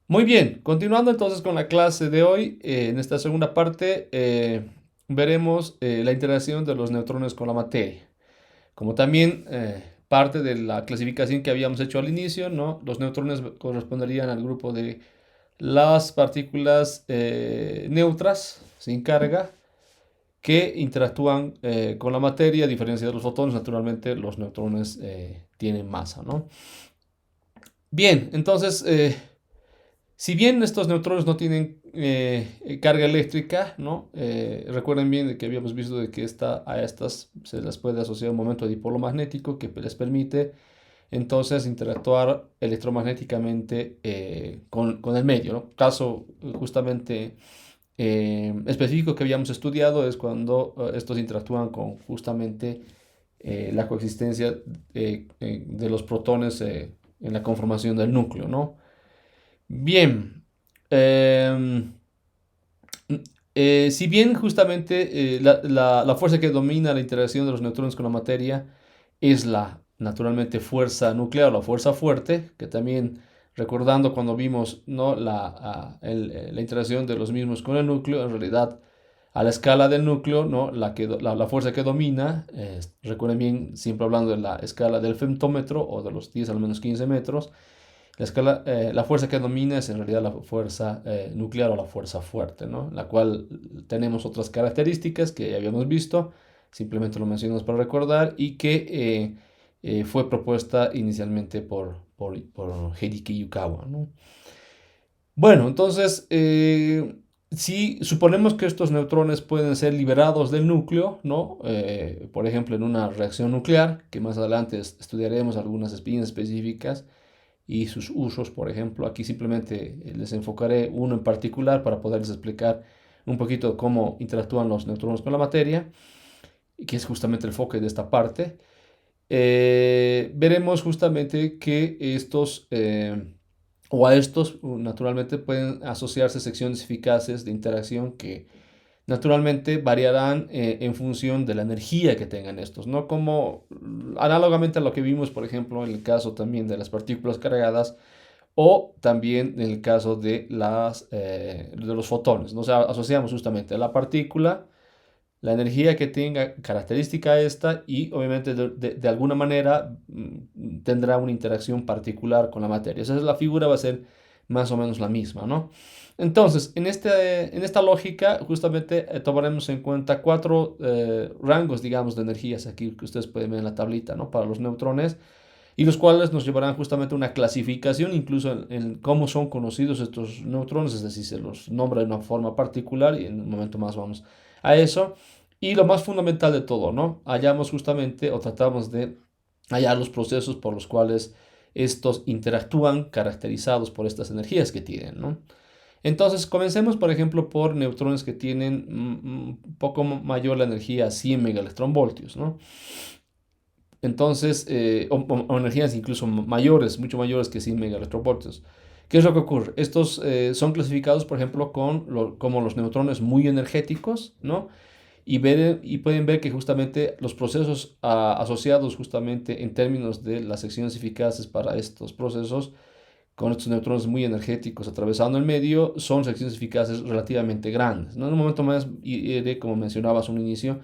Muy bien, continuando entonces con la clase de hoy, en esta segunda parte veremos la interacción de los neutrones con la materia. Como también parte de la clasificación que habíamos hecho al inicio, ¿no? Los neutrones corresponderían al grupo de las partículas neutras, sin carga, que interactúan con la materia, a diferencia de los fotones. Naturalmente los neutrones tienen masa, ¿no? Bien, entonces, si bien estos neutrones no tienen carga eléctrica, ¿no? Recuerden bien de que habíamos visto de que a estas se les puede asociar un momento dipolo magnético que les permite entonces interactuar electromagnéticamente con el medio, ¿no? Caso justamente específico que habíamos estudiado es cuando estos interactúan con justamente la coexistencia de los protones en la conformación del núcleo, ¿no? Bien, em, si bien justamente la fuerza que domina la interacción de los neutrones con la materia es la, naturalmente, fuerza nuclear, la fuerza fuerte, que también recordando cuando vimos, ¿no? La interacción de los mismos con el núcleo, en realidad a la escala del núcleo, ¿no? La fuerza que domina, recuerden bien, siempre hablando de la escala del femtómetro o de los 10 al menos 15 metros, la fuerza que domina es en realidad la fuerza nuclear o la fuerza fuerte, ¿no? La cual tenemos otras características que ya habíamos visto, simplemente lo mencionamos para recordar, y que fue propuesta inicialmente por Hideki Yukawa, ¿no? Bueno, entonces, si suponemos que estos neutrones pueden ser liberados del núcleo, ¿no? Por ejemplo, en una reacción nuclear, que más adelante estudiaremos algunas experiencias específicas, y sus usos, por ejemplo. Aquí simplemente les enfocaré uno en particular para poderles explicar un poquito cómo interactúan los neutrones con la materia, que es justamente el enfoque de esta parte. Veremos justamente que o a estos, naturalmente pueden asociarse secciones eficaces de interacción que naturalmente variarán en función de la energía que tengan estos, ¿no? Como análogamente a lo que vimos, por ejemplo, en el caso también de las partículas cargadas, o también en el caso de los fotones, ¿no? O sea, asociamos justamente la partícula, la energía que tenga característica esta y obviamente de alguna manera tendrá una interacción particular con la materia. Esa es la figura, va a ser más o menos la misma, ¿no? Entonces, en esta lógica, justamente tomaremos en cuenta cuatro rangos, digamos, de energías aquí que ustedes pueden ver en la tablita, ¿no? Para los neutrones y los cuales nos llevarán justamente a una clasificación, incluso en cómo son conocidos estos neutrones, es decir, se los nombra de una forma particular y en un momento más vamos a eso. Y lo más fundamental de todo, ¿no? Hallamos justamente o tratamos de hallar los procesos por los cuales estos interactúan caracterizados por estas energías que tienen, ¿no? Entonces, comencemos, por ejemplo, por neutrones que tienen un poco mayor la energía, 100 megaelectronvoltios, ¿no? Entonces, o energías incluso mayores, mucho mayores que 100 megaelectronvoltios. ¿Qué es lo que ocurre? Estos son clasificados, por ejemplo, como los neutrones muy energéticos, ¿no? Y pueden ver que justamente los procesos asociados justamente en términos de las secciones eficaces para estos procesos, con estos neutrones muy energéticos atravesando el medio, son secciones eficaces relativamente grandes, ¿no? En un momento más iré, como mencionabas un inicio,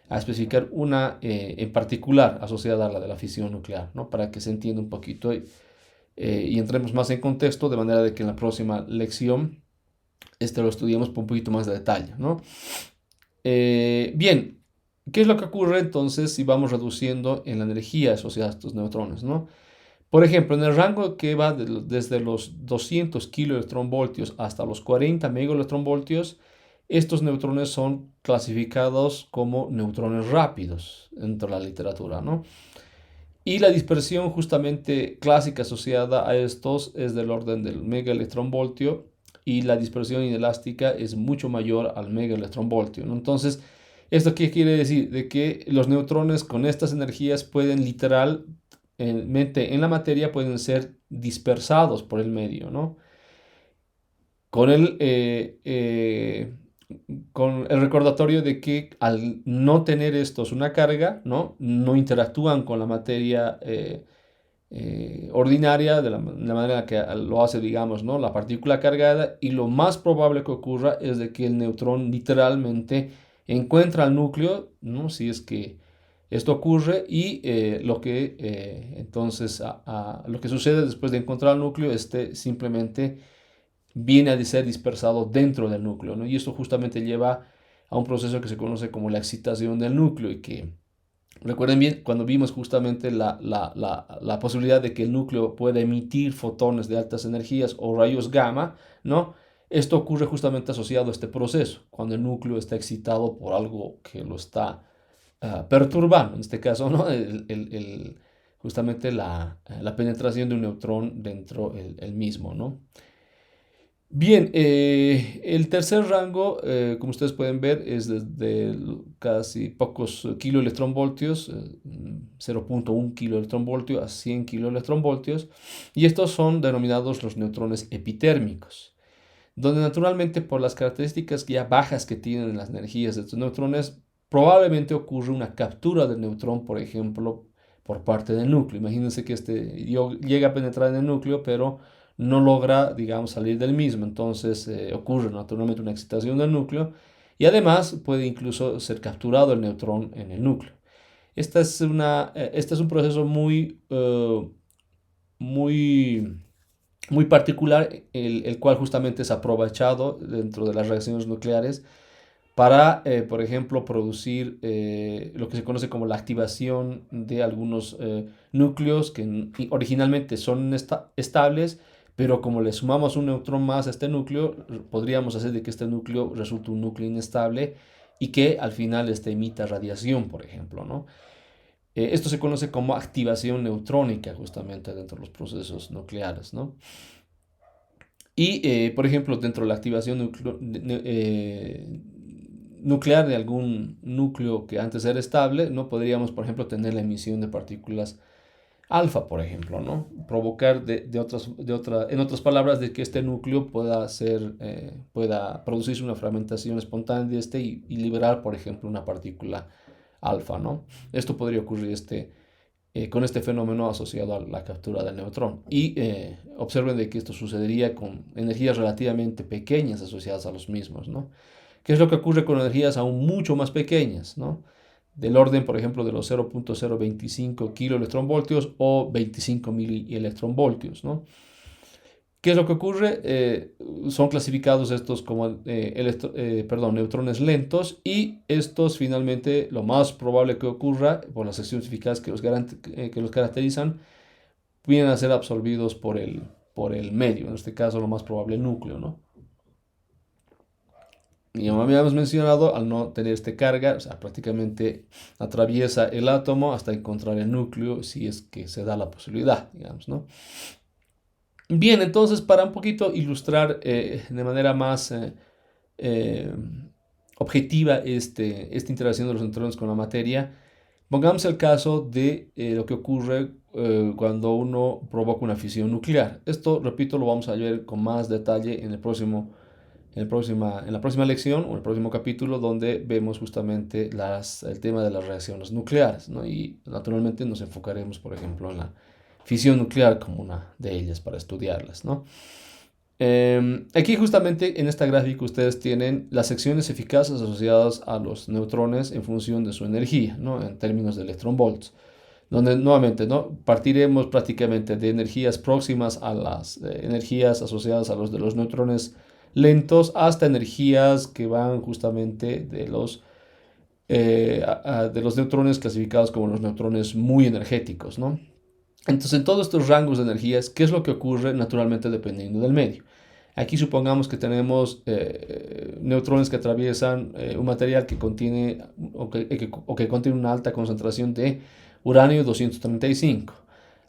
a especificar una en particular asociada a la de la fisión nuclear, ¿no? Para que se entienda un poquito y entremos más en contexto, de manera de que en la próxima lección lo estudiemos por un poquito más de detalle, ¿no? Bien, ¿qué es lo que ocurre entonces si vamos reduciendo en la energía asociada a estos neutrones, ¿no? Por ejemplo, en el rango que va desde los 200 kiloelectronvoltios hasta los 40 megaelectronvoltios, estos neutrones son clasificados como neutrones rápidos dentro de la literatura, ¿no? Y la dispersión justamente clásica asociada a estos es del orden del megaelectronvoltio y la dispersión inelástica es mucho mayor al megaelectronvoltio, ¿no? Entonces, ¿esto qué quiere decir? De que los neutrones con estas energías pueden literalmente en la materia pueden ser dispersados por el medio, ¿no? Con con el recordatorio de que al no tener estos una carga, ¿no? No interactúan con la materia ordinaria, de la manera que lo hace, digamos, ¿no? La partícula cargada, y lo más probable que ocurra es de que el neutrón literalmente encuentra el núcleo, ¿no? Si es que esto ocurre, y entonces lo que sucede después de encontrar el núcleo, simplemente viene a ser dispersado dentro del núcleo, ¿no? Y esto justamente lleva a un proceso que se conoce como la excitación del núcleo, y que recuerden bien cuando vimos justamente la posibilidad de que el núcleo pueda emitir fotones de altas energías o rayos gamma, ¿no? Esto ocurre justamente asociado a este proceso, cuando el núcleo está excitado por algo que lo está perturbando, en este caso, ¿no? Justamente la penetración de un neutrón dentro el mismo, ¿no? Bien, el tercer rango, como ustedes pueden ver, es desde casi pocos kiloelectronvoltios, 0.1 kiloelectronvoltio a 100 kiloelectronvoltios, y estos son denominados los neutrones epitérmicos, donde naturalmente por las características ya bajas que tienen las energías de estos neutrones, probablemente ocurre una captura del neutrón, por ejemplo, por parte del núcleo. Imagínense que llega a penetrar en el núcleo, pero no logra, digamos, salir del mismo. Entonces ocurre naturalmente una excitación del núcleo, y además puede incluso ser capturado el neutrón en el núcleo. Este es un proceso muy, muy particular, el cual justamente es aprovechado dentro de las reacciones nucleares para, por ejemplo, producir lo que se conoce como la activación de algunos núcleos que originalmente son estables, pero como le sumamos un neutrón más a este núcleo, podríamos hacer de que este núcleo resulte un núcleo inestable y que al final emita radiación, por ejemplo, ¿no? Esto se conoce como activación neutrónica justamente dentro de los procesos nucleares, ¿no? Y, por ejemplo, dentro de la activación nuclear de algún núcleo que antes era estable, no podríamos, por ejemplo, tener la emisión de partículas alfa, por ejemplo, ¿no? Provocar en otras palabras, de que este núcleo pueda producirse una fragmentación espontánea de y liberar, por ejemplo, una partícula alfa, ¿no? Esto podría ocurrir con este fenómeno asociado a la captura del neutrón. Y observen de que esto sucedería con energías relativamente pequeñas asociadas a los mismos, ¿no? ¿Qué es lo que ocurre con energías aún mucho más pequeñas, ¿no? Del orden, por ejemplo, de los 0.025 kiloelectronvoltios o 25 milielectronvoltios, ¿no? ¿Qué es lo que ocurre? Son clasificados estos como neutrones lentos, y estos finalmente lo más probable que ocurra por las secciones físicas que los caracterizan, vienen a ser absorbidos por el medio, en este caso lo más probable el núcleo, ¿no? Y como habíamos mencionado, al no tener esta carga, o sea, prácticamente atraviesa el átomo hasta encontrar el núcleo, si es que se da la posibilidad, digamos, ¿no? Bien, entonces para un poquito ilustrar de manera más eh, objetiva esta interacción de los neutrones con la materia, pongamos el caso de lo que ocurre cuando uno provoca una fisión nuclear. Esto, repito, lo vamos a ver con más detalle en la próxima lección o en el próximo capítulo, donde vemos justamente el tema de las reacciones nucleares, ¿no? Y naturalmente nos enfocaremos, por ejemplo, en la fisión nuclear como una de ellas para estudiarlas, ¿no? Aquí justamente en esta gráfica ustedes tienen las secciones eficaces asociadas a los neutrones en función de su energía, ¿no? En términos de electronvolts, donde nuevamente, ¿no? Partiremos prácticamente de energías próximas a las energías asociadas a los de los neutrones lentos, hasta energías que van justamente de los neutrones clasificados como los neutrones muy energéticos, ¿no? Entonces, en todos estos rangos de energías, ¿qué es lo que ocurre? Naturalmente dependiendo del medio. Aquí supongamos que tenemos neutrones que atraviesan un material que contiene o que contiene una alta concentración de uranio 235.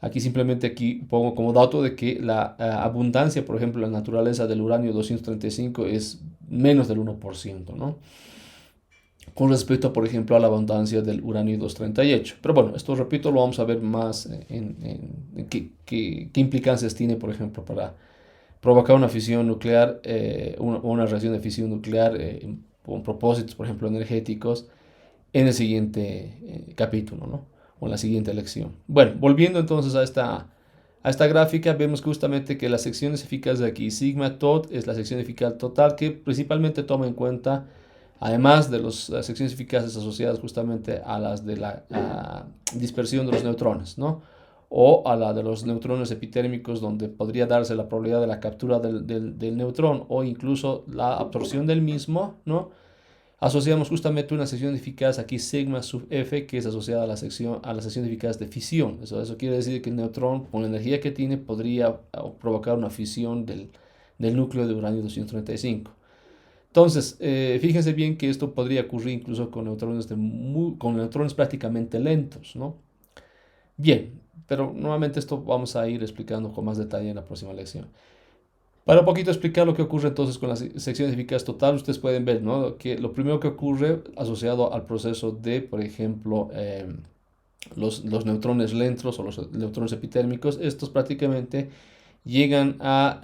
Aquí pongo como dato de que la abundancia, por ejemplo, la naturaleza del uranio 235 es menos del 1%, ¿no? Con respecto, por ejemplo, a la abundancia del uranio 238. Pero bueno, esto, repito, lo vamos a ver más en qué implicancias tiene, por ejemplo, para provocar una fisión nuclear o una reacción de fisión nuclear con propósitos, por ejemplo, energéticos, en el siguiente capítulo, ¿no? O en la siguiente lección. Bueno, volviendo entonces a a esta gráfica, vemos justamente que las secciones eficaces de aquí, sigma tot, es la sección eficaz total que principalmente toma en cuenta, además de las secciones eficaces asociadas justamente a las de la dispersión de los neutrones, ¿no? O a la de los neutrones epitérmicos, donde podría darse la probabilidad de la captura del neutrón o incluso la absorción del mismo, ¿no? Asociamos justamente una sección eficaz aquí sigma sub f, que es asociada a la sección eficaz de fisión. Eso quiere decir que el neutrón, con la energía que tiene, podría provocar una fisión del núcleo de uranio 235. Entonces, fíjense bien que esto podría ocurrir incluso con con neutrones prácticamente lentos, ¿no? Bien, pero nuevamente esto vamos a ir explicando con más detalle en la próxima lección. Para un poquito explicar lo que ocurre entonces con la sección eficaz total, ustedes pueden ver, ¿no? Que lo primero que ocurre asociado al proceso de, por ejemplo, los neutrones lentos o los neutrones epitérmicos, estos prácticamente llegan a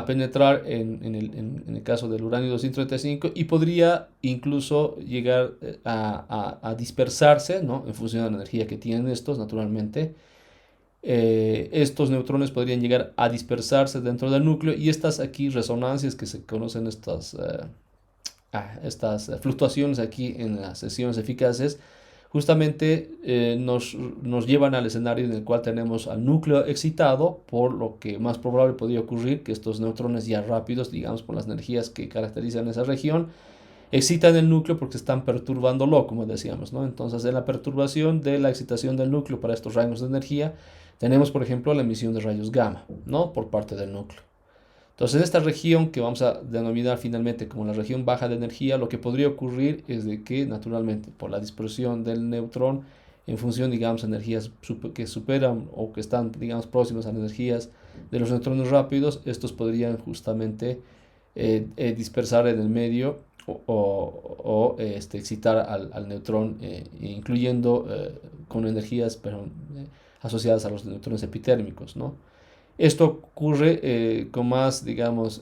penetrar en el caso del uranio 235 y podría incluso llegar a dispersarse, ¿no? En función de la energía que tienen estos, naturalmente. Estos neutrones podrían llegar a dispersarse dentro del núcleo y estas aquí resonancias que se conocen, estas fluctuaciones aquí en las sesiones eficaces, justamente nos llevan al escenario en el cual tenemos al núcleo excitado, por lo que más probable podría ocurrir que estos neutrones ya rápidos, digamos por las energías que caracterizan esa región, excitan el núcleo porque están perturbándolo, como decíamos, ¿no? Entonces, en la perturbación de la excitación del núcleo para estos rayos de energía, tenemos, por ejemplo, la emisión de rayos gamma, ¿no? Por parte del núcleo. Entonces, en esta región que vamos a denominar finalmente como la región baja de energía, lo que podría ocurrir es de que, naturalmente, por la dispersión del neutrón, en función, digamos, de energías que superan o que están, digamos, próximas a las energías de los neutrones rápidos, estos podrían justamente dispersar en el medio excitar al neutrón, incluyendo con energías asociadas a los neutrones epitérmicos, ¿no? Esto ocurre con más, digamos,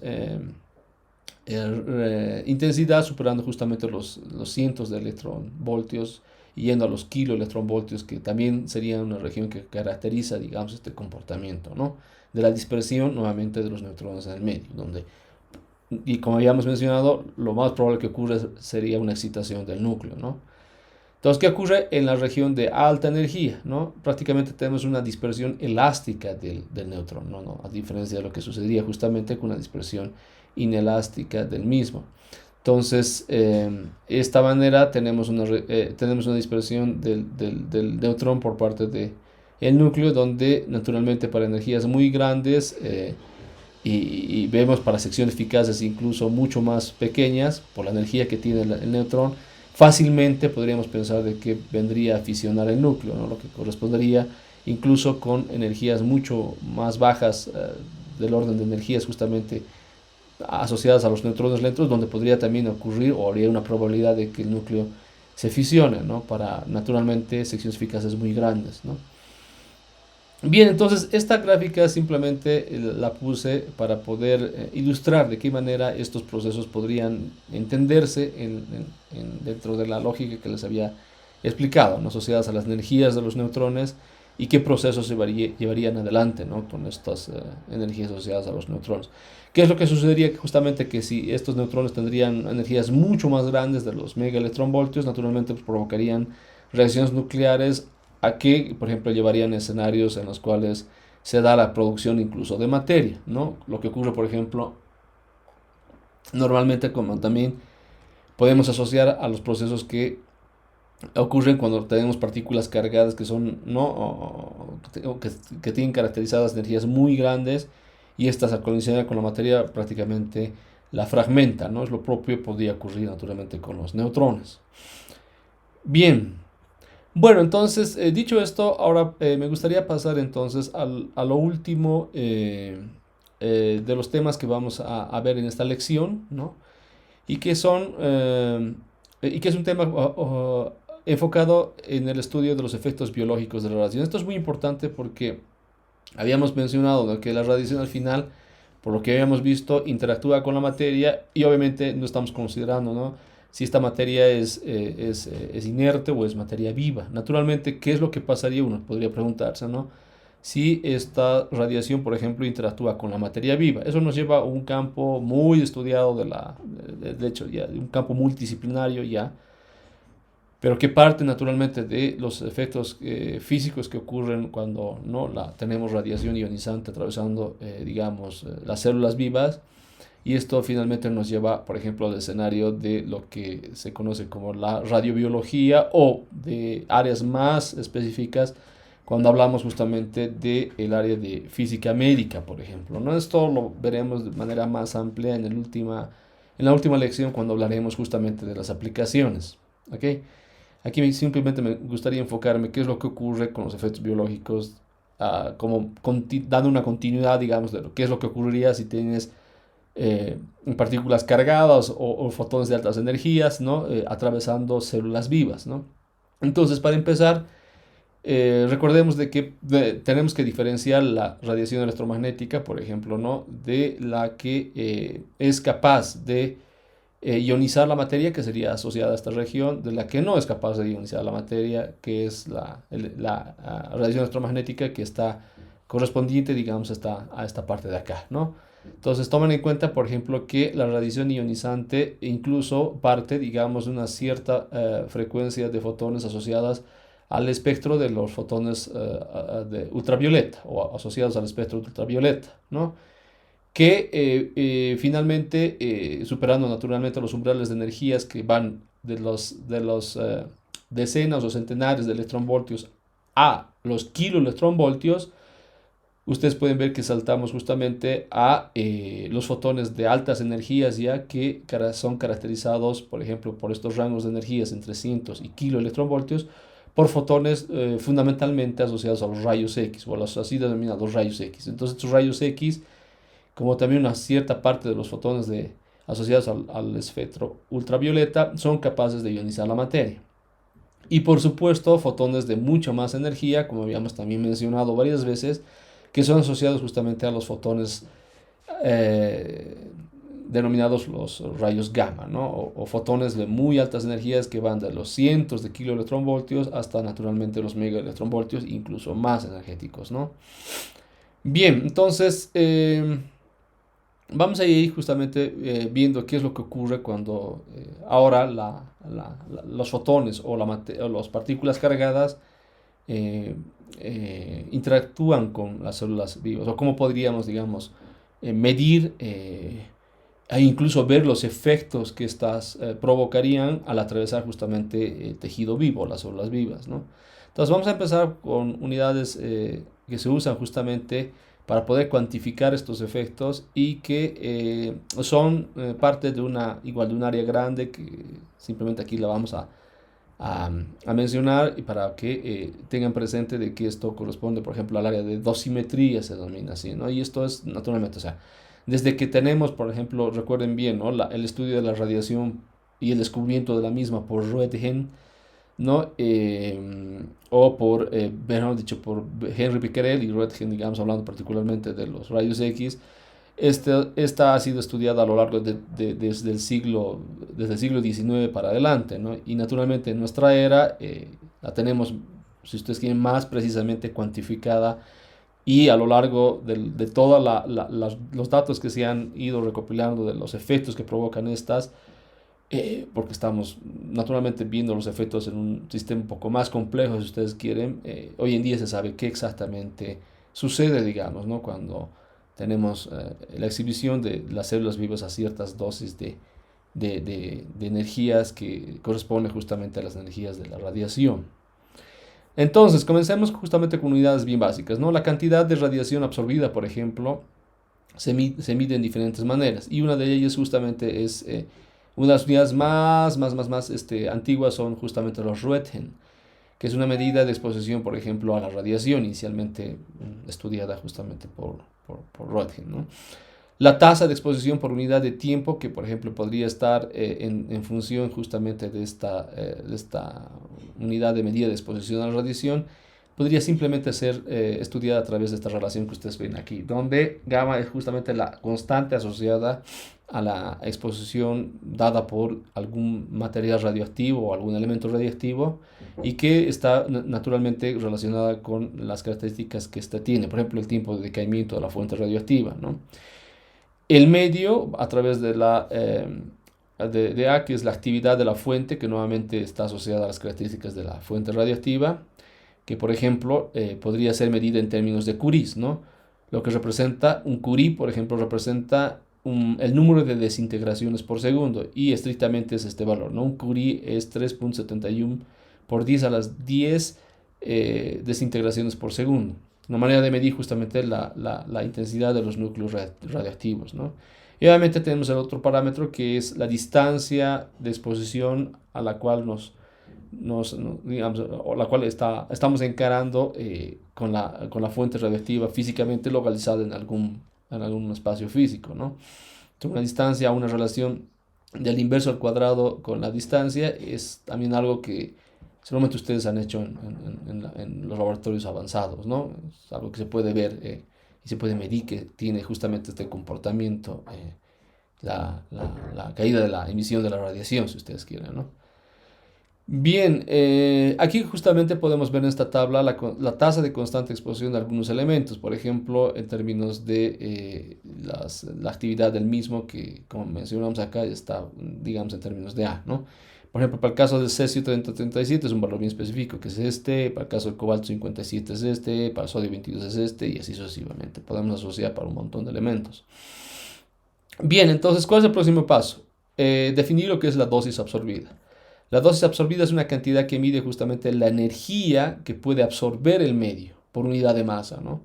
intensidad, superando justamente los cientos de electronvoltios y yendo a los kiloelectronvoltios, que también sería una región que caracteriza, digamos, este comportamiento, ¿no? De la dispersión, nuevamente, de los neutrones en el medio, donde, y como habíamos mencionado, lo más probable que ocurra sería una excitación del núcleo, ¿no? Entonces, ¿qué ocurre en la región de alta energía? ¿No? Prácticamente tenemos una dispersión elástica del neutrón, ¿no? A diferencia de lo que sucedería justamente con la dispersión inelástica del mismo. Entonces, de esta manera tenemos una dispersión del neutrón por parte del núcleo, donde naturalmente para energías muy grandes y vemos para secciones eficaces incluso mucho más pequeñas, por la energía que tiene el neutrón, fácilmente podríamos pensar de que vendría a fisionar el núcleo, ¿no? Lo que correspondería incluso con energías mucho más bajas, del orden de energías justamente asociadas a los neutrones lentos, donde podría también ocurrir o habría una probabilidad de que el núcleo se fisione, ¿no? Para naturalmente secciones eficaces muy grandes, ¿no? Bien, entonces esta gráfica simplemente la puse para poder ilustrar de qué manera estos procesos podrían entenderse dentro de la lógica que les había explicado, ¿no? Asociadas a las energías de los neutrones y qué procesos se llevarían adelante, ¿no? Con estas energías asociadas a los neutrones. ¿Qué es lo que sucedería? Justamente que si estos neutrones tendrían energías mucho más grandes de los megaelectronvoltios, naturalmente pues, provocarían reacciones nucleares a que, por ejemplo, llevarían escenarios en los cuales se da la producción incluso de materia, ¿no? Lo que ocurre, por ejemplo, normalmente como también podemos asociar a los procesos que ocurren cuando tenemos partículas cargadas que son, ¿no? Que tienen caracterizadas energías muy grandes y estas al colisionar con la materia prácticamente la fragmentan, ¿no? Es lo propio podría ocurrir naturalmente con los neutrones. Bien. Bueno, entonces, dicho esto, ahora me gustaría pasar entonces a lo último de los temas que vamos a ver en esta lección, ¿no? Y que y que es un tema enfocado en el estudio de los efectos biológicos de la radiación. Esto es muy importante porque habíamos mencionado, ¿no? Que la radiación al final, por lo que habíamos visto, interactúa con la materia y obviamente no estamos considerando, ¿no? Si esta materia es inerte o es materia viva. Naturalmente, ¿qué es lo que pasaría? Uno podría preguntarse, ¿no? si esta radiación, por ejemplo, interactúa con la materia viva. Eso nos lleva a un campo muy estudiado de hecho, ya, un campo multidisciplinario ya, pero que parte naturalmente de los efectos físicos que ocurren cuando no tenemos radiación ionizante atravesando, digamos, las células vivas. Y esto finalmente nos lleva, por ejemplo, al escenario de lo que se conoce como la radiobiología o de áreas más específicas cuando hablamos justamente del área de física médica, por ejemplo, ¿no? Esto lo veremos de manera más amplia en la última lección cuando hablaremos justamente de las aplicaciones. ¿Ok? Aquí simplemente me gustaría enfocarme qué es lo que ocurre con los efectos biológicos, como dando una continuidad, digamos, de lo que es lo que ocurriría si tienes partículas cargadas o fotones de altas energías, ¿no? Atravesando células vivas, ¿no? Entonces, para empezar, recordemos de que tenemos que diferenciar la radiación electromagnética, por ejemplo, ¿no? De la que es capaz de ionizar la materia, que sería asociada a esta región, de la que no es capaz de ionizar la materia, que es la radiación electromagnética que está correspondiente, digamos, a esta parte de acá, ¿no? Entonces, tomen en cuenta, por ejemplo, que la radiación ionizante incluso parte, digamos, de una cierta frecuencia de fotones asociadas al espectro de los fotones de ultravioleta o asociados al espectro ultravioleta, ¿no? Que finalmente, superando naturalmente los umbrales de energías que van de los decenas o centenares de electronvoltios a los kiloelectronvoltios, ustedes pueden ver que saltamos justamente a los fotones de altas energías ya que son caracterizados, por ejemplo, por estos rangos de energías entre cientos y kiloelectronvoltios, por fotones fundamentalmente asociados a los rayos X o a los así denominados rayos X. Entonces, estos rayos X, como también una cierta parte de los fotones asociados al espectro ultravioleta, son capaces de ionizar la materia. Y por supuesto, fotones de mucho más energía, como habíamos también mencionado varias veces, que son asociados justamente a los fotones eh, denominados los rayos gamma, ¿no? O fotones de muy altas energías que van de los cientos de kiloelectronvoltios hasta naturalmente los megaelectronvoltios, incluso más energéticos, ¿no? Bien, entonces vamos a ir justamente viendo qué es lo que ocurre cuando ahora los fotones o las partículas cargadas eh, interactúan con las células vivas, o cómo podríamos, digamos, medir e incluso ver los efectos que estas provocarían al atravesar justamente el tejido vivo, las células vivas, ¿no? Entonces vamos a empezar con unidades que se usan justamente para poder cuantificar estos efectos y que son parte de igual de un área grande que simplemente aquí la vamos a mencionar y para que tengan presente de que esto corresponde, por ejemplo, al área de dosimetría, se denomina así, ¿no? Y esto es naturalmente, o sea, desde que tenemos, por ejemplo, recuerden bien, ¿no? El estudio de la radiación y el descubrimiento de la misma por Roentgen, ¿no? O mejor dicho, por Henry Becquerel y Roentgen, digamos, hablando particularmente de los rayos X. Esta ha sido estudiada a lo largo desde el siglo XIX para adelante, ¿no? Y naturalmente en nuestra era la tenemos, si ustedes quieren, más precisamente cuantificada y a lo largo de todos los datos que se han ido recopilando de los efectos que provocan estas, porque estamos naturalmente viendo los efectos en un sistema un poco más complejo, si ustedes quieren, hoy en día se sabe qué exactamente sucede, digamos, ¿no? Cuando tenemos la exhibición de las células vivas a ciertas dosis de energías que corresponden justamente a las energías de la radiación. Entonces, comencemos justamente con unidades bien básicas, ¿no? La cantidad de radiación absorbida, por ejemplo, se mide en diferentes maneras y una de ellas justamente es una de las unidades más antiguas son justamente los Roentgen, que es una medida de exposición, por ejemplo, a la radiación, inicialmente estudiada justamente por Roentgen, ¿no? La tasa de exposición por unidad de tiempo, que por ejemplo podría estar en función justamente de esta unidad de medida de exposición a la radiación, podría simplemente ser estudiada a través de esta relación que ustedes ven aquí, donde gamma es justamente la constante asociada a la exposición dada por algún material radioactivo o algún elemento radioactivo y que está naturalmente relacionada con las características que ésta tiene, por ejemplo, el tiempo de decaimiento de la fuente radioactiva, ¿no? El medio, a través de la de A, que es la actividad de la fuente, que nuevamente está asociada a las características de la fuente radioactiva, que por ejemplo podría ser medida en términos de Curie, ¿no? Lo que representa un Curie, por ejemplo, representa el número de desintegraciones por segundo y estrictamente es este valor, ¿no? Un Curie es 3.71 por 10 a las 10 desintegraciones por segundo. Una manera de medir justamente la intensidad de los núcleos radioactivos, ¿no? Y obviamente tenemos el otro parámetro que es la distancia de exposición a la cual digamos, o la cual estamos encarando con la fuente radioactiva físicamente localizada en algún espacio físico, ¿no? Entonces, una distancia, una relación del inverso al cuadrado con la distancia es también algo que seguramente ustedes han hecho en los laboratorios avanzados, ¿no? Es algo que se puede ver y se puede medir que tiene justamente este comportamiento, la caída de la emisión de la radiación, si ustedes quieren, ¿no? Bien, aquí justamente podemos ver en esta tabla la tasa de constante exposición de algunos elementos, por ejemplo, en términos de la actividad del mismo, que como mencionamos acá está, digamos, en términos de A, ¿no? Por ejemplo, para el caso del cesio 3037 es un valor bien específico, que es este, para el caso del cobalto 57 es este, para el sodio 22 es este, y así sucesivamente. Podemos asociar para un montón de elementos. Bien, entonces, ¿cuál es el próximo paso? Definir lo que es la dosis absorbida. La dosis absorbida es una cantidad que mide justamente la energía que puede absorber el medio por unidad de masa, ¿no?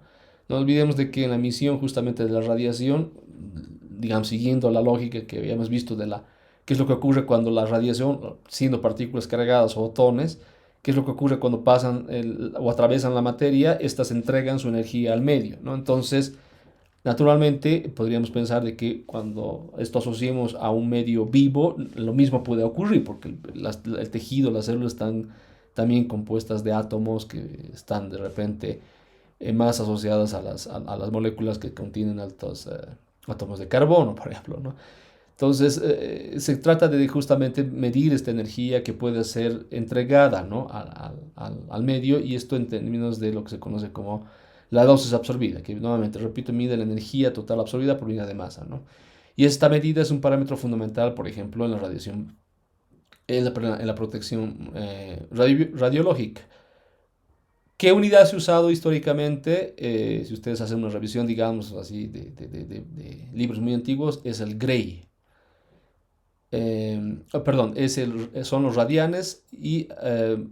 No olvidemos de que en la emisión justamente de la radiación, digamos, siguiendo la lógica que habíamos visto qué es lo que ocurre cuando la radiación, siendo partículas cargadas o fotones, qué es lo que ocurre cuando pasan o atravesan la materia, estas entregan su energía al medio, ¿no? Entonces, naturalmente, podríamos pensar de que cuando esto asociemos a un medio vivo, lo mismo puede ocurrir, porque el tejido, las células están también compuestas de átomos que están de repente más asociadas a las moléculas que contienen altos átomos de carbono, por ejemplo, ¿no? Entonces, se trata de justamente medir esta energía que puede ser entregada, ¿no? al medio, y esto en términos de lo que se conoce como la dosis absorbida, que nuevamente, repito, mide la energía total absorbida por unidad de masa, ¿no? Y esta medida es un parámetro fundamental, por ejemplo, en la radiación, en la protección radiológica. ¿Qué unidad se ha usado históricamente? Si ustedes hacen una revisión, digamos así, de libros muy antiguos, es el Gray. Perdón, son los radianes y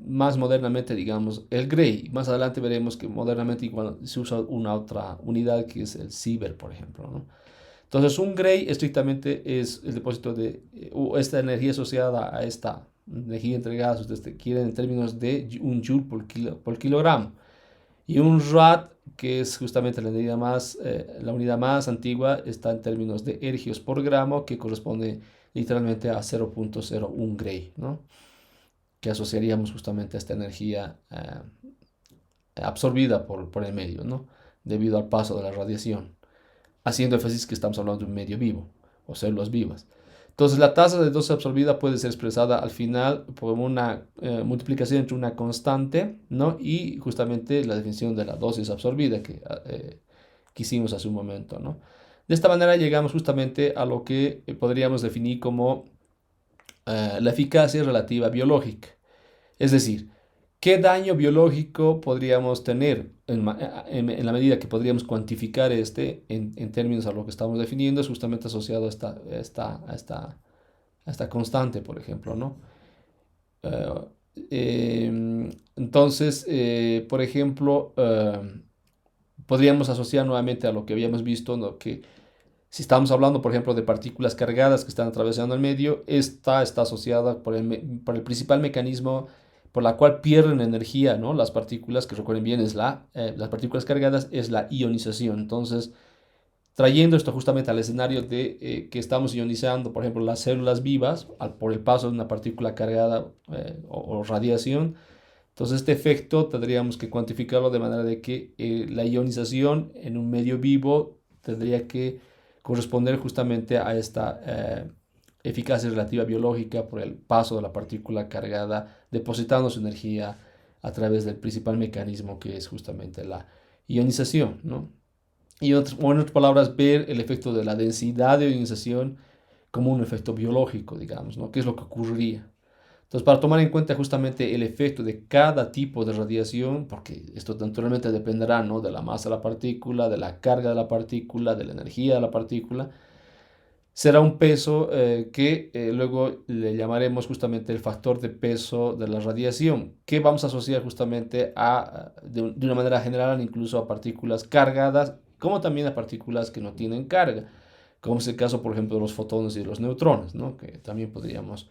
más modernamente, digamos, el Gray. Más adelante veremos que modernamente igual se usa una otra unidad que es el Siever, por ejemplo, ¿no? Entonces, un Gray estrictamente es el depósito de esta energía asociada a esta energía entregada, si ustedes quieren, en términos de un joule por kilogramo. Y un rad, que es justamente la unidad más antigua, está en términos de ergios por gramo, que corresponde literalmente a 0.01 Gray, ¿no? Que asociaríamos justamente a esta energía absorbida por el medio, ¿no? Debido al paso de la radiación, haciendo énfasis que estamos hablando de un medio vivo o células vivas. Entonces, la tasa de dosis absorbida puede ser expresada al final por una multiplicación entre una constante, ¿no? Y justamente la definición de la dosis absorbida que hicimos hace un momento, ¿no? De esta manera llegamos justamente a lo que podríamos definir como la eficacia relativa biológica. Es decir, ¿qué daño biológico podríamos tener en la medida que podríamos cuantificar en términos a lo que estamos definiendo? Es justamente asociado a esta constante, por ejemplo, ¿no? Eh, entonces, por ejemplo, podríamos asociar nuevamente a lo que habíamos visto, ¿no? Que si estamos hablando, por ejemplo, de partículas cargadas que están atravesando el medio, esta está asociada por el principal mecanismo por la cual pierden energía, ¿no? Las partículas, que recuerden bien, las partículas cargadas es la ionización. Entonces, trayendo esto justamente al escenario de que estamos ionizando, por ejemplo, las células vivas por el paso de una partícula cargada o radiación, Entonces este efecto tendríamos que cuantificarlo de manera de que la ionización en un medio vivo tendría que corresponder justamente a esta eficacia relativa biológica por el paso de la partícula cargada depositando su energía a través del principal mecanismo que es justamente la ionización, ¿no? Y en otras palabras, ver el efecto de la densidad de ionización como un efecto biológico, digamos, ¿no? ¿Qué es lo que ocurriría? Entonces, para tomar en cuenta justamente el efecto de cada tipo de radiación, porque esto naturalmente dependerá, ¿no?, de la masa de la partícula, de la carga de la partícula, de la energía de la partícula, será un peso que luego le llamaremos justamente el factor de peso de la radiación, que vamos a asociar justamente de una manera general incluso a partículas cargadas, como también a partículas que no tienen carga, como es el caso, por ejemplo, de los fotones y de los neutrones, ¿no?, que también podríamos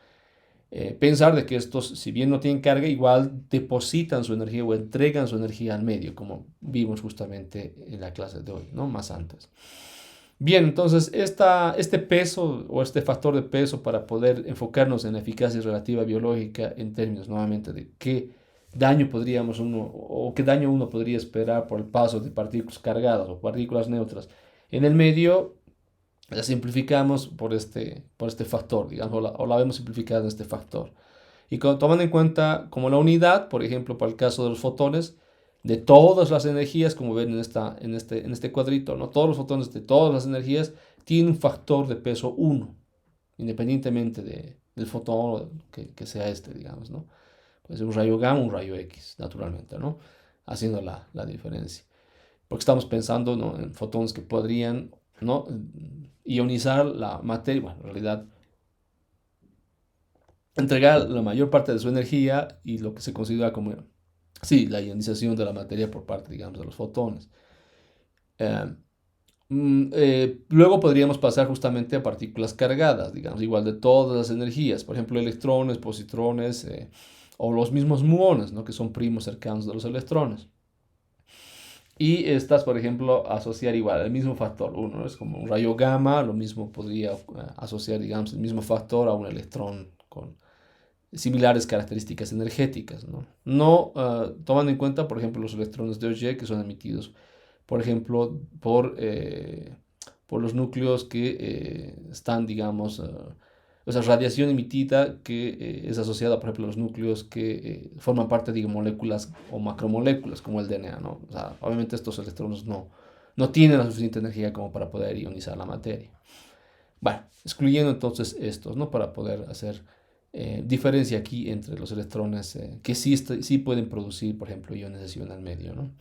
pensar de que estos, si bien no tienen carga, igual depositan su energía o entregan su energía al medio, como vimos justamente en la clase de hoy, ¿no?, más antes. Bien, entonces este peso o este factor de peso para poder enfocarnos en la eficacia relativa biológica en términos nuevamente de qué daño podríamos uno o qué daño uno podría esperar por el paso de partículas cargadas o partículas neutras en el medio, la simplificamos por este factor, digamos, o la vemos simplificada en este factor. Y tomando en cuenta como la unidad, por ejemplo, para el caso de los fotones, de todas las energías, como ven en este cuadrito, ¿no? Todos los fotones de todas las energías tienen un factor de peso 1, independientemente del fotón que sea este, digamos, ¿no? Puede ser un rayo gamma, un rayo X, naturalmente, ¿no? Haciendo la diferencia. Porque estamos pensando, ¿no?, en fotones que podrían, ¿no?, ionizar la materia, bueno, en realidad entregar la mayor parte de su energía y lo que se considera como, sí, la ionización de la materia por parte, digamos, de los fotones. Eh, Luego podríamos pasar justamente a partículas cargadas, digamos, igual de todas las energías, por ejemplo, electrones, positrones o los mismos muones, ¿no?, que son primos cercanos de los electrones. Y estas, por ejemplo, asociar igual el mismo factor, uno es como un rayo gamma, lo mismo podría asociar, digamos, el mismo factor a un electrón con similares características energéticas, ¿no? No tomando en cuenta, por ejemplo, los electrones de Auger que son emitidos, por ejemplo, por los núcleos que están, digamos, o sea, radiación emitida que es asociada, por ejemplo, a los núcleos que forman parte de moléculas o macromoléculas, como el DNA, ¿no? O sea, obviamente estos electrones no tienen la suficiente energía como para poder ionizar la materia. Bueno, excluyendo entonces estos, ¿no?, para poder hacer diferencia aquí entre los electrones que sí pueden producir, por ejemplo, ionización al medio, ¿no?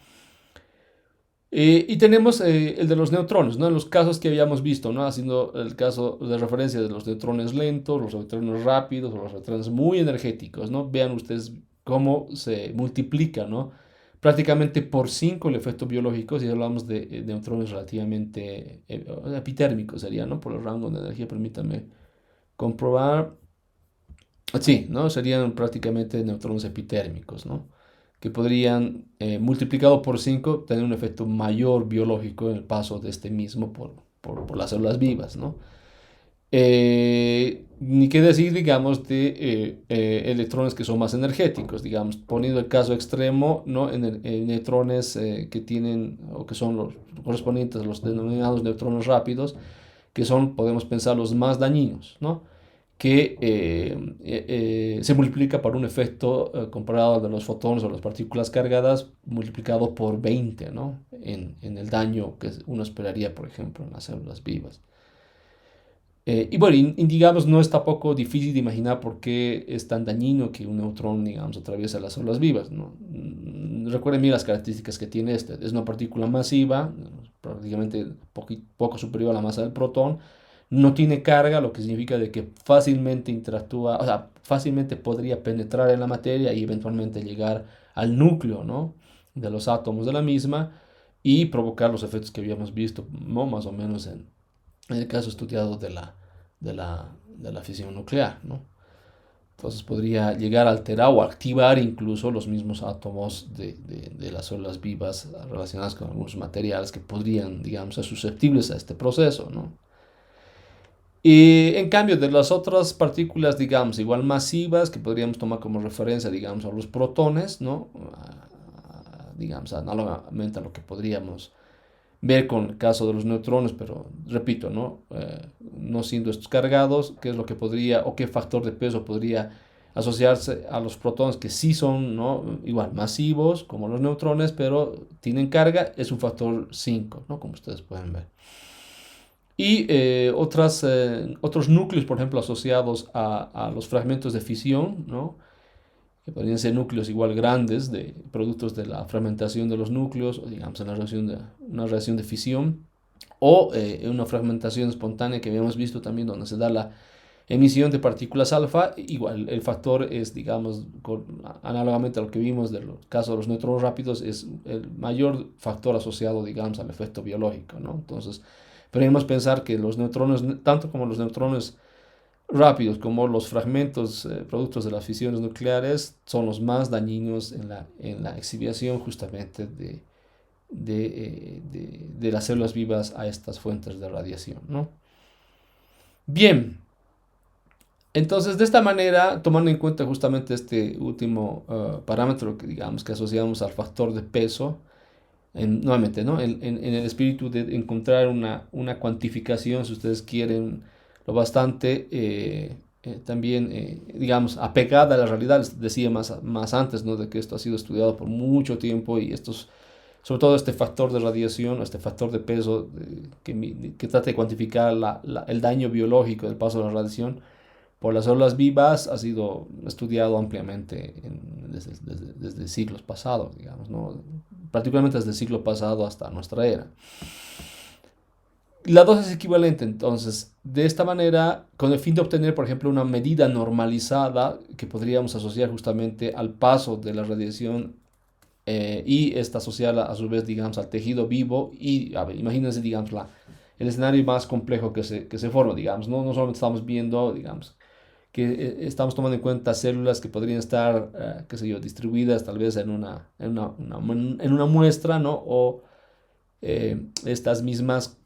Y tenemos el de los neutrones, ¿no? En los casos que habíamos visto, ¿no? Haciendo el caso de referencia de los neutrones lentos, los neutrones rápidos, o los neutrones muy energéticos, ¿no? Vean ustedes cómo se multiplica, ¿no?, prácticamente por 5 el efecto biológico si hablamos de neutrones relativamente epitérmicos, sería, ¿no? Por el rango de energía, permítanme comprobar. Sí, ¿no? Serían prácticamente neutrones epitérmicos, ¿no?, que podrían, multiplicado por 5 tener un efecto mayor biológico en el paso de este mismo por las células vivas, ¿no? Ni qué decir, digamos, de electrones que son más energéticos, digamos, poniendo el caso extremo, ¿no?, en neutrones que tienen o que son los correspondientes a los denominados neutrones rápidos, que son, podemos pensar, los más dañinos, ¿no?, que se multiplica por un efecto comparado al de los fotones o las partículas cargadas, multiplicado por 20, ¿no?, en el daño que uno esperaría, por ejemplo, en las células vivas. Y bueno, digamos, no es tampoco difícil de imaginar por qué es tan dañino que un neutrón, digamos, atraviesa las células vivas, ¿no? Recuerden bien las características que tiene este. Es una partícula masiva, prácticamente poco superior a la masa del protón. No tiene carga, lo que significa de que fácilmente interactúa, o sea, fácilmente podría penetrar en la materia y eventualmente llegar al núcleo, ¿no?, de los átomos de la misma y provocar los efectos que habíamos visto, ¿no?, más o menos en el caso estudiado de la fisión nuclear, ¿no? Entonces podría llegar a alterar o activar incluso los mismos átomos de las células vivas relacionadas con algunos materiales que podrían, digamos, ser susceptibles a este proceso, ¿no? Y en cambio, de las otras partículas, digamos, igual masivas, que podríamos tomar como referencia, digamos, a los protones, ¿no? Digamos, análogamente a lo que podríamos ver con el caso de los neutrones, pero repito, ¿no? No siendo estos cargados, qué es lo que podría o qué factor de peso podría asociarse a los protones que sí son, ¿no? Igual masivos como los neutrones, pero tienen carga, es un factor 5, ¿no? Como ustedes pueden ver. Y otros núcleos, por ejemplo, asociados a los fragmentos de fisión, ¿no? Que podrían ser núcleos igual grandes, de productos de la fragmentación de los núcleos, o digamos en una reacción de fisión, o una fragmentación espontánea que habíamos visto también donde se da la emisión de partículas alfa. Igual el factor es, digamos, análogamente a lo que vimos del caso de los neutrones rápidos, es el mayor factor asociado, digamos, al efecto biológico, ¿no? Entonces, podríamos pensar que los neutrones, tanto como los neutrones rápidos como los fragmentos productos de las fisiones nucleares, son los más dañinos en la exhibición justamente de las células vivas a estas fuentes de radiación, ¿no? Bien, entonces de esta manera, tomando en cuenta justamente este último parámetro que digamos que asociamos al factor de peso, nuevamente, ¿no? En el espíritu de encontrar una cuantificación, si ustedes quieren, lo bastante también, digamos, apegada a la realidad. Les decía más antes, ¿no? De que esto ha sido estudiado por mucho tiempo y estos, sobre todo este factor de radiación, este factor de peso que trata de cuantificar el daño biológico del paso de la radiación por las células vivas ha sido estudiado ampliamente desde siglos pasados, digamos, ¿no? Particularmente desde el siglo pasado hasta nuestra era. La dosis equivalente, entonces, de esta manera, con el fin de obtener, por ejemplo, una medida normalizada que podríamos asociar justamente al paso de la radiación y esta asociada a su vez, digamos, al tejido vivo y, a ver, imagínense, digamos, el escenario más complejo que se forma, digamos, ¿no? No solamente estamos viendo, digamos, que estamos tomando en cuenta células que podrían estar, qué sé yo, distribuidas tal vez en una muestra, ¿no? O estas mismas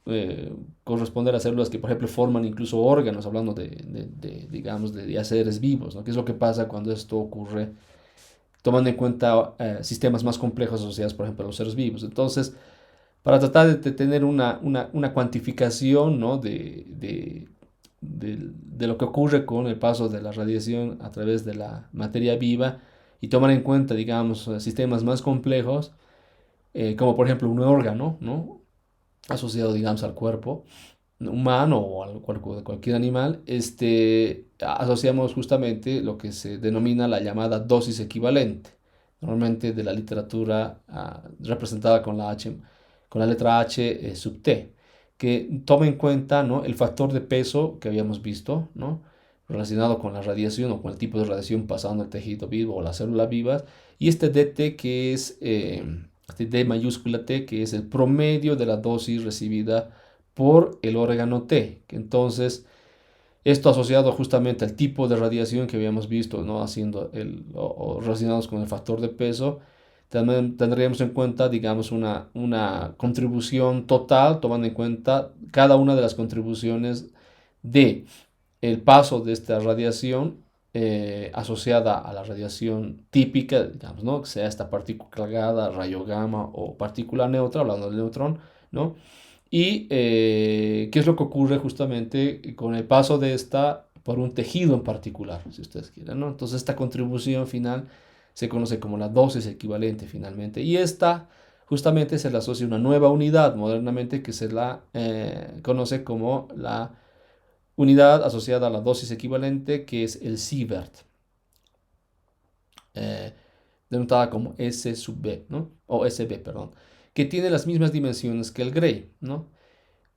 corresponden a células que, por ejemplo, forman incluso órganos, hablando digamos, de seres vivos, ¿no? ¿Qué es lo que pasa cuando esto ocurre? Tomando en cuenta sistemas más complejos asociados, por ejemplo, a los seres vivos. Entonces, para tratar de tener una cuantificación, ¿no? de lo que ocurre con el paso de la radiación a través de la materia viva y tomar en cuenta, digamos, sistemas más complejos, como por ejemplo un órgano, ¿no? Asociado, digamos, al cuerpo humano o al cuerpo de cualquier animal, asociamos justamente lo que se denomina la llamada dosis equivalente, normalmente de la literatura representada con la letra H sub T, que toma en cuenta, ¿no? El factor de peso que habíamos visto, ¿no? Relacionado con la radiación o con el tipo de radiación pasando el tejido vivo o las células vivas, y este DT que es, este D mayúscula T, que es el promedio de la dosis recibida por el órgano T, que entonces esto asociado justamente al tipo de radiación que habíamos visto, ¿no? Haciendo o relacionados con el factor de peso, también tendríamos en cuenta, digamos, una contribución total, tomando en cuenta cada una de las contribuciones de el paso de esta radiación asociada a la radiación típica, digamos, ¿no? Que sea esta partícula cargada, rayo gamma o partícula neutra, hablando del neutrón, ¿no? Y qué es lo que ocurre justamente con el paso de esta por un tejido en particular, si ustedes quieren, ¿no? Entonces esta contribución final se conoce como la dosis equivalente finalmente. Y esta justamente se le asocia una nueva unidad modernamente que se la conoce como la unidad asociada a la dosis equivalente, que es el sievert, eh, denotada como S sub B, ¿no? O SB, perdón, que tiene las mismas dimensiones que el Gray, ¿no?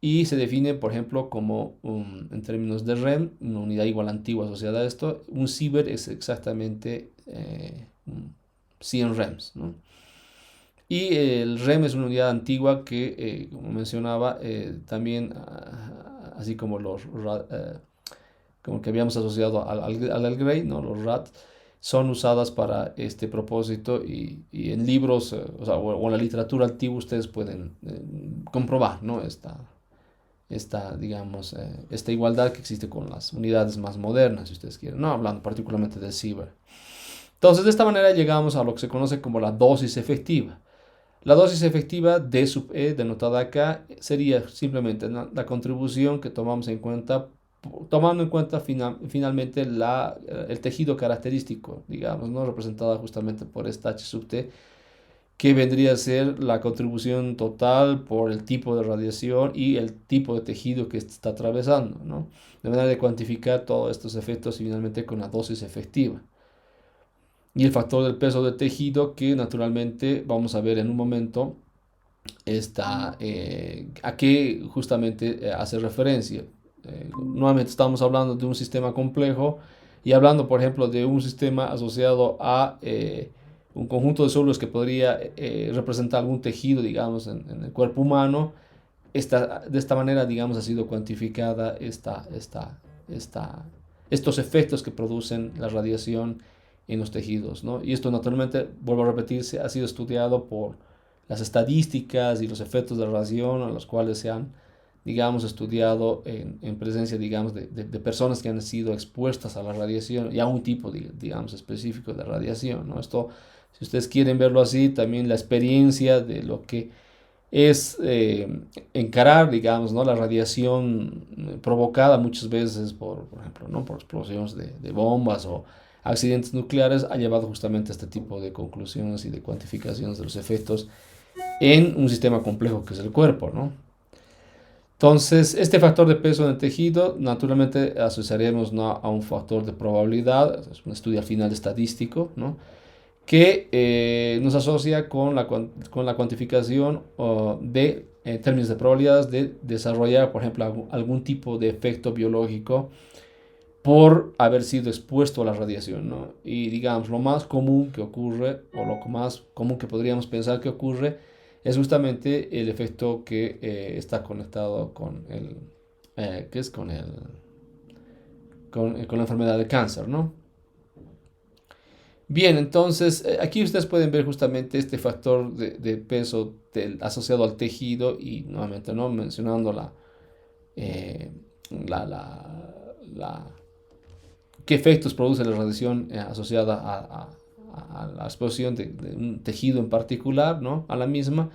Y se define, por ejemplo, como en términos de REM, una unidad igual antigua asociada a esto. Un sievert es exactamente 100 REMs, ¿no? Y el REM es una unidad antigua que, como mencionaba, también, así como como que habíamos asociado al Gray, ¿no? Los RAT, son usadas para este propósito y en libros, o sea, o en la literatura antigua ustedes pueden comprobar, ¿no? digamos, esta igualdad que existe con las unidades más modernas, si ustedes quieren, no hablando particularmente del ciber. Entonces, de esta manera llegamos a lo que se conoce como la dosis efectiva. La dosis efectiva D sub E, denotada acá, sería simplemente la contribución que tomamos en cuenta, tomando en cuenta finalmente el tejido característico, digamos, ¿no? Representada justamente por esta H sub T, que vendría a ser la contribución total por el tipo de radiación y el tipo de tejido que está atravesando, ¿no? De manera de cuantificar todos estos efectos finalmente con la dosis efectiva. Y el factor del peso del tejido, que naturalmente vamos a ver en un momento a qué justamente hace referencia. Nuevamente estamos hablando de un sistema complejo y hablando, por ejemplo, de un sistema asociado a un conjunto de células que podría representar algún tejido, digamos, en el cuerpo humano. De esta manera, digamos, ha sido cuantificada estos efectos que producen la radiación en los tejidos, ¿no? Y esto naturalmente, vuelvo a repetirse, ha sido estudiado por las estadísticas y los efectos de radiación a los cuales se han, digamos, estudiado en presencia, digamos, de personas que han sido expuestas a la radiación y a un tipo, digamos, específico de radiación, ¿no? Esto, si ustedes quieren verlo así, también la experiencia de lo que es encarar, digamos, ¿no? La radiación provocada muchas veces por ejemplo, ¿no? Por explosiones de bombas o accidentes nucleares, ha llevado justamente a este tipo de conclusiones y de cuantificaciones de los efectos en un sistema complejo que es el cuerpo, ¿no? Entonces, este factor de peso en el tejido, naturalmente asociaremos, ¿no? A un factor de probabilidad, es un estudio al final estadístico, ¿no? Que nos asocia con la cuantificación de términos de probabilidades de desarrollar, por ejemplo, algún tipo de efecto biológico por haber sido expuesto a la radiación, ¿no? Y digamos, lo más común que ocurre, o lo más común que podríamos pensar que ocurre, es justamente el efecto que está conectado con que es con la enfermedad de cáncer, ¿no? Bien, entonces aquí ustedes pueden ver justamente este factor de peso asociado al tejido y nuevamente, ¿no? Mencionando eh, la, la, la- qué efectos produce la radiación asociada a la exposición de un tejido en particular, ¿no? A la misma,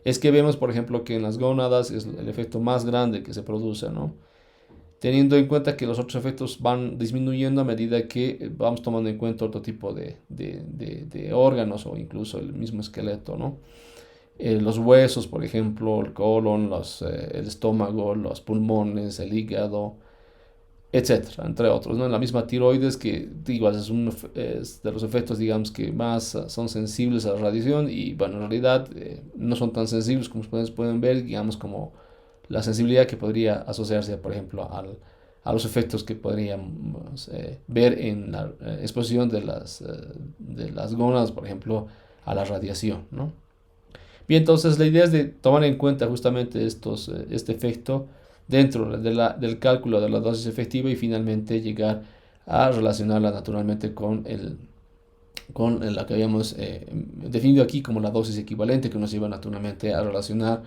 es que vemos, por ejemplo, que en las gónadas es el efecto más grande que se produce, ¿no? Teniendo en cuenta que los otros efectos van disminuyendo a medida que vamos tomando en cuenta otro tipo de órganos o incluso el mismo esqueleto, ¿no? Los huesos, por ejemplo, el colon, el estómago, los pulmones, el hígado, etcétera, entre otros, ¿no? En la misma tiroides, que igual es de los efectos, digamos, que más son sensibles a la radiación y, bueno, en realidad no son tan sensibles como ustedes pueden ver, digamos, como la sensibilidad que podría asociarse, por ejemplo, a los efectos que podríamos ver en la exposición de las gónadas, por ejemplo, a la radiación, ¿no? Bien, entonces la idea es de tomar en cuenta justamente este efecto dentro del cálculo de la dosis efectiva y finalmente llegar a relacionarla naturalmente con la que habíamos definido aquí como la dosis equivalente, que nos lleva naturalmente a relacionar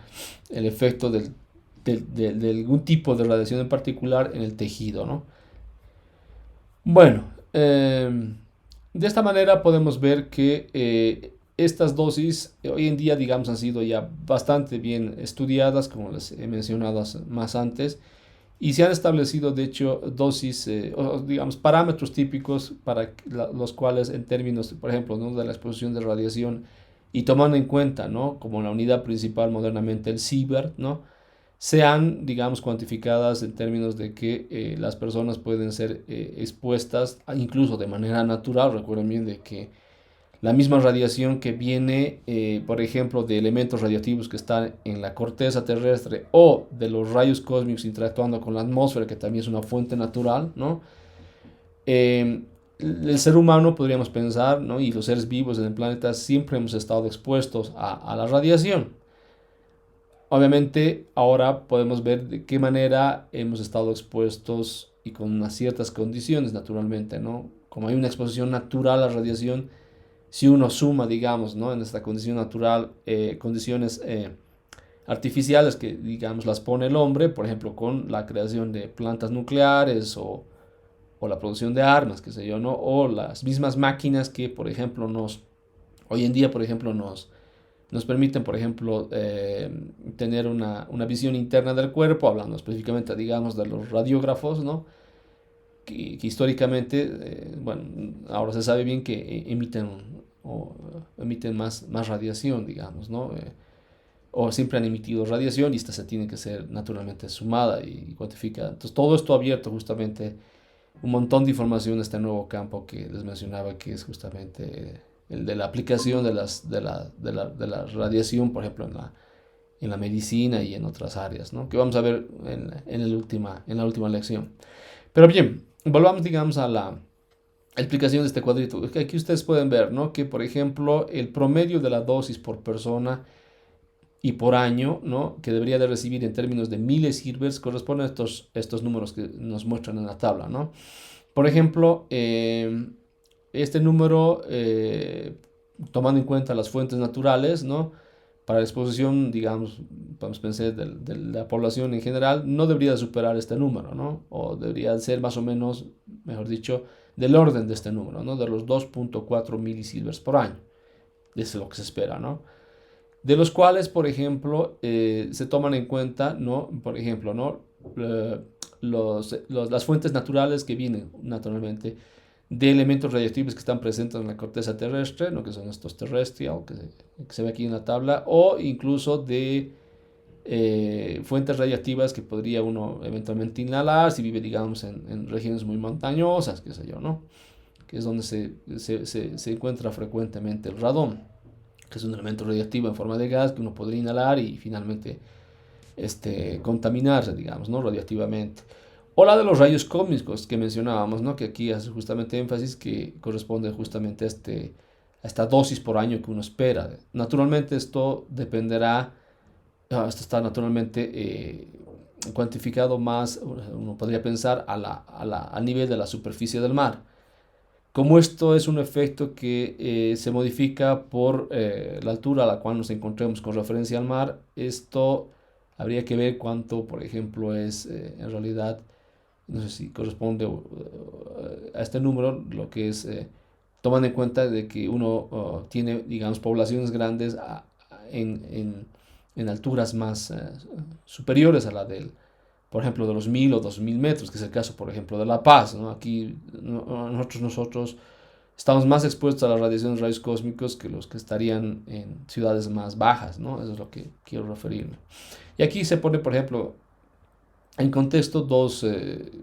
el efecto de algún tipo de radiación en particular en el tejido, ¿no? Bueno, de esta manera podemos ver que estas dosis hoy en día, digamos, han sido ya bastante bien estudiadas, como les he mencionado más antes, y se han establecido, de hecho, dosis, o digamos, parámetros típicos para los cuales, en términos, por ejemplo, ¿no? De la exposición de radiación y tomando en cuenta, ¿no? Como la unidad principal modernamente el Sievert, ¿no? Sean, digamos, cuantificadas en términos de que las personas pueden ser expuestas incluso de manera natural. Recuerden bien de que la misma radiación que viene, por ejemplo, de elementos radiactivos que están en la corteza terrestre o de los rayos cósmicos interactuando con la atmósfera, que también es una fuente natural, ¿no? El ser humano, podríamos pensar, ¿no? Y los seres vivos en el planeta siempre hemos estado expuestos a la radiación. Obviamente, ahora podemos ver de qué manera hemos estado expuestos y con unas ciertas condiciones, naturalmente, ¿no? Como hay una exposición natural a la radiación, si uno suma, digamos, ¿no? En esta condición natural, condiciones artificiales que, digamos, las pone el hombre, por ejemplo, con la creación de plantas nucleares o la producción de armas, qué sé yo, ¿no? O las mismas máquinas que, por ejemplo, hoy en día, por ejemplo, nos permiten, por ejemplo, tener una visión interna del cuerpo, hablando específicamente, digamos, de los radiógrafos, ¿no? Que históricamente, bueno, ahora se sabe bien que emiten más radiación, digamos, ¿no? O siempre han emitido radiación y esta se tiene que ser naturalmente sumada y cuantificada. Entonces, todo esto ha abierto justamente un montón de información de este nuevo campo que les mencionaba, que es justamente el de la aplicación de la radiación, por ejemplo, en la medicina y en otras áreas, ¿no? Que vamos a ver en la última lección. Pero bien, volvamos, digamos, a la explicación de este cuadrito. Aquí ustedes pueden ver, ¿no? Que, por ejemplo, el promedio de la dosis por persona y por año, ¿no? Que debería de recibir en términos de millisieverts corresponden a estos números que nos muestran en la tabla, ¿no? Por ejemplo, este número, tomando en cuenta las fuentes naturales, ¿no? Para la exposición, digamos, podemos pensar de la población en general, no debería superar este número, ¿no? O debería ser más o menos, mejor dicho, del orden de este número, ¿no? De los 2.4 milisieverts por año. Eso es lo que se espera, ¿no? De los cuales, por ejemplo, se toman en cuenta, ¿no? Por ejemplo, ¿no? Eh, las fuentes naturales que vienen naturalmente de elementos radioactivos que están presentes en la corteza terrestre, ¿no? Que son estos terrestrial, que se ve aquí en la tabla, o incluso de fuentes radioactivas que podría uno eventualmente inhalar si vive, digamos, en regiones muy montañosas, qué sé yo, ¿no? Que es donde se encuentra frecuentemente el radón, que es un elemento radioactivo en forma de gas que uno podría inhalar y finalmente contaminarse, digamos, ¿no? Radioactivamente. O la de los rayos cósmicos que mencionábamos, ¿no? Que aquí hace justamente énfasis que corresponde justamente a esta dosis por año que uno espera. Naturalmente esto dependerá, esto está naturalmente cuantificado más, uno podría pensar, al nivel de la superficie del mar. Como esto es un efecto que se modifica por la altura a la cual nos encontremos con referencia al mar, esto habría que ver cuánto, por ejemplo, es en realidad, no sé si corresponde a este número, lo que es, tomando en cuenta de que uno tiene, digamos, poblaciones grandes en alturas más superiores a la del, por ejemplo, de los 1000 o 2000 metros, que es el caso, por ejemplo, de La Paz, ¿no? Aquí nosotros estamos más expuestos a las radiaciones rayos cósmicos que los que estarían en ciudades más bajas, ¿no? Eso es lo que quiero referirme. Y aquí se pone, por ejemplo, en contexto dos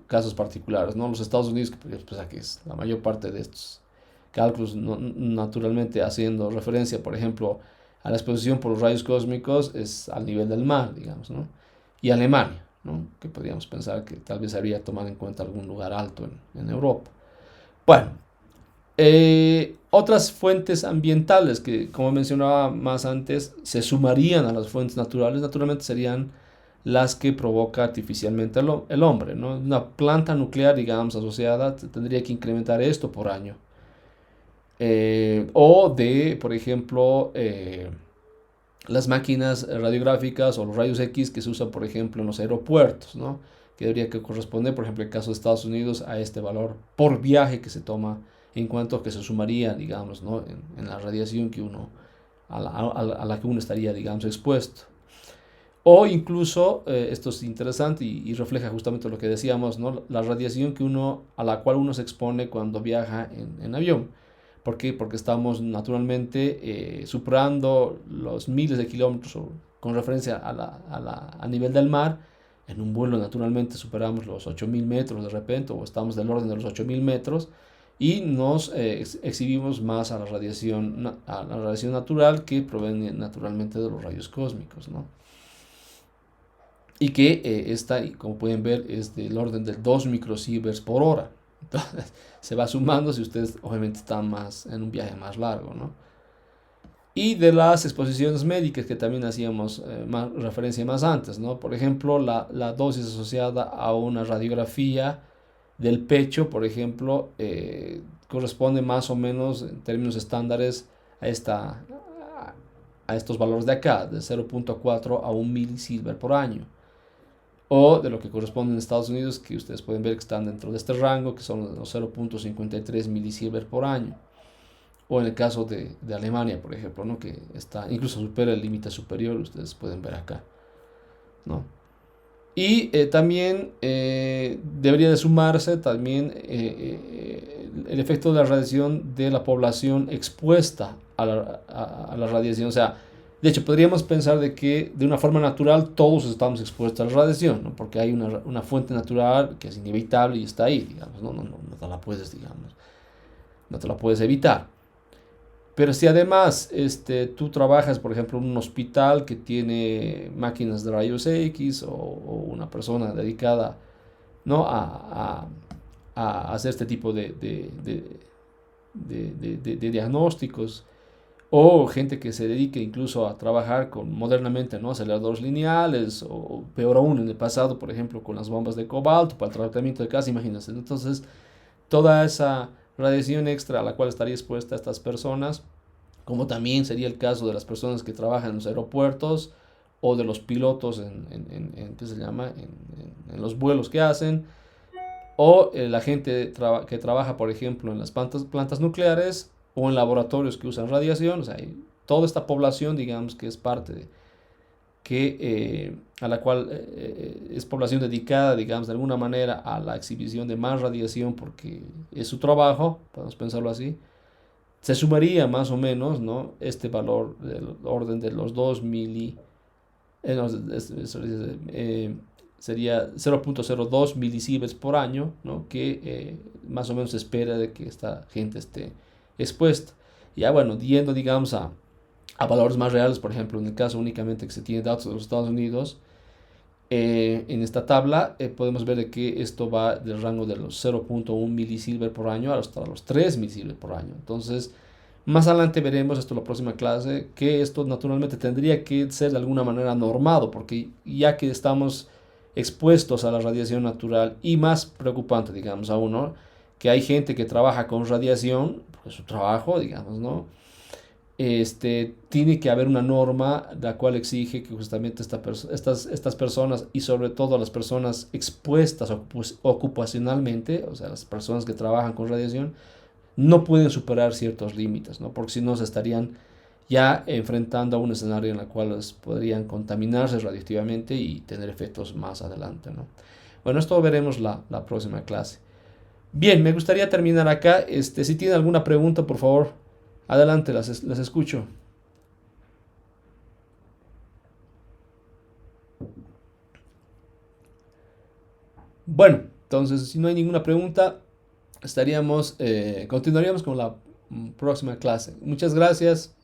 casos particulares, ¿no? Los Estados Unidos, que pues, aquí es la mayor parte de estos cálculos, naturalmente haciendo referencia, por ejemplo, a la exposición por los rayos cósmicos, es al nivel del mar, digamos, ¿no? Y Alemania, ¿no? Que podríamos pensar que tal vez habría tomado en cuenta algún lugar alto en Europa. Bueno, otras fuentes ambientales que, como mencionaba más antes, se sumarían a las fuentes naturales, naturalmente serían las que provoca artificialmente el hombre, ¿no? Una planta nuclear, digamos, asociada, tendría que incrementar esto por año. O de, por ejemplo, las máquinas radiográficas o los rayos X que se usan, por ejemplo, en los aeropuertos, ¿no? Que debería que corresponder, por ejemplo, en el caso de Estados Unidos, a este valor por viaje que se toma en cuanto que se sumaría, digamos, ¿no? en la radiación que uno, a la que uno estaría, digamos, expuesto. O incluso, esto es interesante y refleja justamente lo que decíamos, ¿no? La radiación a la cual uno se expone cuando viaja en avión. ¿Por qué? Porque estamos naturalmente superando los miles de kilómetros con referencia a nivel del mar. En un vuelo naturalmente superamos los 8000 metros de repente o estamos del orden de los 8000 metros y nos exhibimos más a la radiación natural que proviene naturalmente de los rayos cósmicos, ¿no? Y que esta, como pueden ver, es del orden de 2 microsieverts por hora. Entonces, se va sumando si ustedes obviamente están más en un viaje más largo, ¿no? Y de las exposiciones médicas que también hacíamos referencia más antes, ¿no? Por ejemplo, la dosis asociada a una radiografía del pecho, por ejemplo, corresponde más o menos en términos estándares a a estos valores de acá, de 0.4 a 1 milisievert por año. O de lo que corresponde en Estados Unidos, que ustedes pueden ver que están dentro de este rango, que son los 0.53 milisievert por año. O en el caso de Alemania, por ejemplo, ¿no? Que está, incluso supera el límite superior, ustedes pueden ver acá, ¿no? Y también debería de sumarse también el efecto de la radiación de la población expuesta a la radiación. O sea, de hecho, podríamos pensar de que de una forma natural todos estamos expuestos a la radiación, ¿no? Porque hay una fuente natural que es inevitable y está ahí, digamos, no te la puedes, digamos, no te la puedes evitar. Pero si además tú trabajas, por ejemplo, en un hospital que tiene máquinas de rayos X o una persona dedicada, ¿no? a hacer este tipo de diagnósticos, o gente que se dedique incluso a trabajar modernamente, ¿no? Aceleradores lineales, o peor aún, en el pasado, por ejemplo, con las bombas de cobalto para el tratamiento de gas, imagínense. Entonces, toda esa radiación extra a la cual estaría expuesta a estas personas, como también sería el caso de las personas que trabajan en los aeropuertos o de los pilotos ¿qué se llama? En los vuelos que hacen, o la gente que trabaja, por ejemplo, en las plantas nucleares o en laboratorios que usan radiación. O sea, toda esta población, digamos, que es parte a la cual es población dedicada, digamos, de alguna manera a la exhibición de más radiación porque es su trabajo, podemos pensarlo así. Se sumaría más o menos, ¿no? Este valor del orden de los 2 mili, no, sería 0.02 milisieverts por año, ¿no? Que más o menos se espera de que esta gente esté expuesta. Ya bueno, yendo, digamos, a valores más reales, por ejemplo, en el caso únicamente que se tiene datos de los Estados Unidos, en esta tabla podemos ver de que esto va del rango de los 0.1 milisievert por año hasta los 3 milisievert por año. Entonces, más adelante veremos esto en la próxima clase, que esto naturalmente tendría que ser de alguna manera normado, porque ya que estamos expuestos a la radiación natural, y más preocupante, digamos, aún, ¿no? Que hay gente que trabaja con radiación, pues su trabajo, digamos, ¿no? Tiene que haber una norma la cual exige que justamente estas personas, y sobre todo las personas expuestas ocupacionalmente, o sea, las personas que trabajan con radiación, no pueden superar ciertos límites, ¿no? Porque si no se estarían ya enfrentando a un escenario en el cual podrían contaminarse radioactivamente y tener efectos más adelante, ¿no? Bueno, esto veremos la próxima clase. Bien, me gustaría terminar acá. Si tienen alguna pregunta, por favor, adelante, las escucho. Bueno, entonces, si no hay ninguna pregunta, continuaríamos con la próxima clase. Muchas gracias.